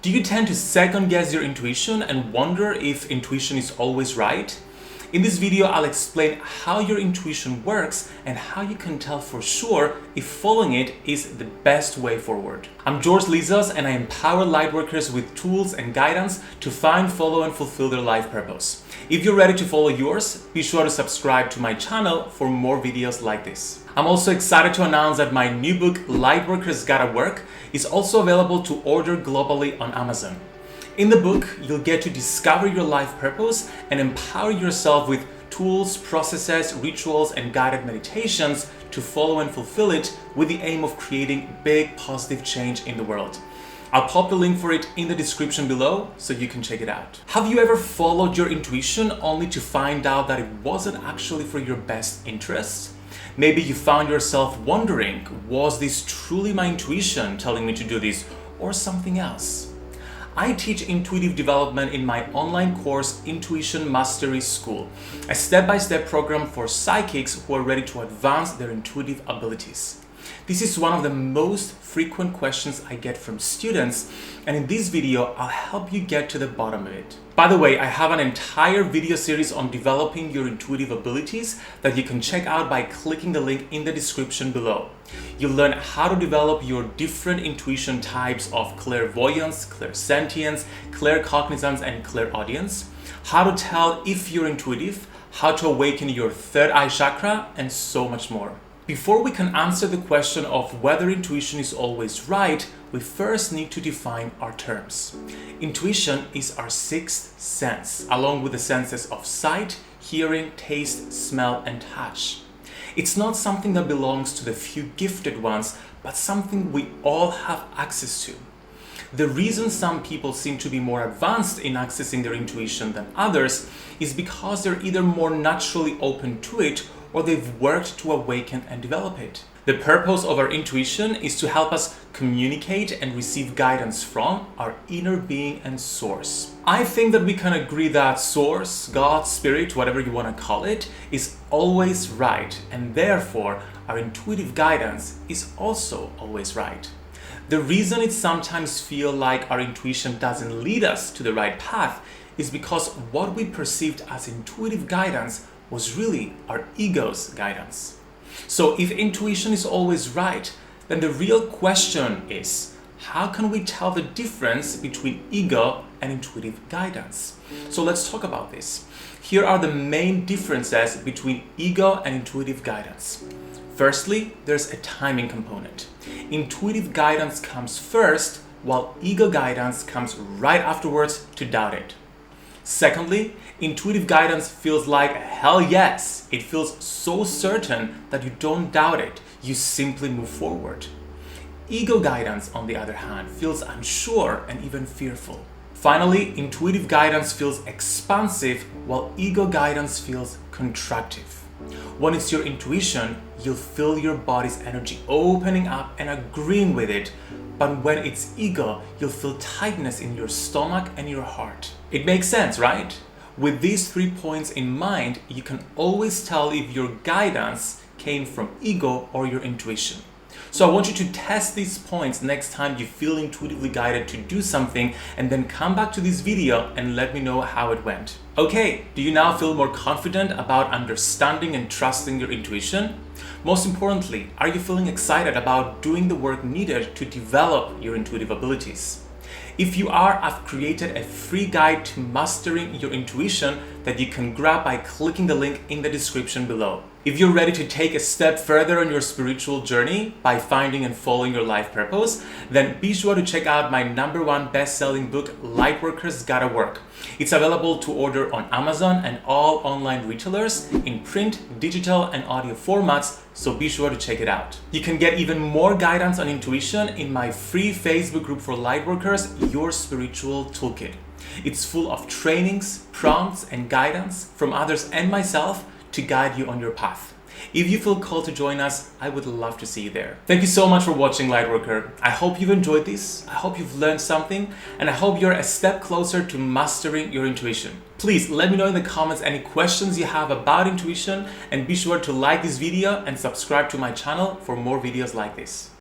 Do you tend to second guess your intuition and wonder if intuition is always right? In this video, I'll explain how your intuition works and how you can tell for sure if following it is the best way forward. I'm George Lizos and I empower lightworkers with tools and guidance to find, follow and fulfill their life purpose. If you're ready to follow yours, be sure to subscribe to my channel for more videos like this. I'm also excited to announce that my new book, Lightworkers Gotta Work, is also available to order globally on Amazon. In the book, you'll get to discover your life purpose and empower yourself with tools, processes, rituals, and guided meditations to follow and fulfill it with the aim of creating big positive change in the world. I'll pop the link for it in the description below so you can check it out. Have you ever followed your intuition only to find out that it wasn't actually for your best interest? Maybe you found yourself wondering, was this truly my intuition telling me to do this or something else? I teach intuitive development in my online course, Intuition Mastery School, a step-by-step program for psychics who are ready to advance their intuitive abilities. This is one of the most frequent questions I get from students, and in this video, I'll help you get to the bottom of it. By the way, I have an entire video series on developing your intuitive abilities that you can check out by clicking the link in the description below. You'll learn how to develop your different intuition types of clairvoyance, clairsentience, claircognizance, and clairaudience, how to tell if you're intuitive, how to awaken your third eye chakra, and so much more. Before we can answer the question of whether intuition is always right, we first need to define our terms. Intuition is our sixth sense, along with the senses of sight, hearing, taste, smell, and touch. It's not something that belongs to the few gifted ones, but something we all have access to. The reason some people seem to be more advanced in accessing their intuition than others is because they're either more naturally open to it or they've worked to awaken and develop it. The purpose of our intuition is to help us communicate and receive guidance from our inner being and source. I think that we can agree that source, God, spirit, whatever you want to call it, is always right, and therefore our intuitive guidance is also always right. The reason it sometimes feels like our intuition doesn't lead us to the right path is because what we perceived as intuitive guidance was really our ego's guidance. So if intuition is always right, then the real question is, how can we tell the difference between ego and intuitive guidance? So let's talk about this. Here are the main differences between ego and intuitive guidance. Firstly, there's a timing component. Intuitive guidance comes first, while ego guidance comes right afterwards to doubt it. Secondly, intuitive guidance feels like hell yes. It feels so certain that you don't doubt it. You simply move forward. Ego guidance, on the other hand, feels unsure and even fearful. Finally, intuitive guidance feels expansive, while ego guidance feels contractive. When it's your intuition, you'll feel your body's energy opening up and agreeing with it. But when it's ego, you'll feel tightness in your stomach and your heart. It makes sense, right? With these 3 points in mind, you can always tell if your guidance came from ego or your intuition. So I want you to test these points next time you feel intuitively guided to do something, and then come back to this video and let me know how it went. Okay, do you now feel more confident about understanding and trusting your intuition? Most importantly, are you feeling excited about doing the work needed to develop your intuitive abilities? If you are, I've created a free guide to mastering your intuition that you can grab by clicking the link in the description below. If you're ready to take a step further on your spiritual journey by finding and following your life purpose, then be sure to check out my #1 best-selling book, Lightworkers Gotta Work. It's available to order on Amazon and all online retailers in print, digital, and audio formats, so be sure to check it out. You can get even more guidance on intuition in my free Facebook group for Lightworkers, Your Spiritual Toolkit. It's full of trainings, prompts, and guidance from others and myself to guide you on your path. If you feel called to join us, I would love to see you there. Thank you so much for watching, Lightworker. I hope you've enjoyed this. I hope you've learned something, and I hope you're a step closer to mastering your intuition. Please let me know in the comments any questions you have about intuition, and be sure to like this video and subscribe to my channel for more videos like this.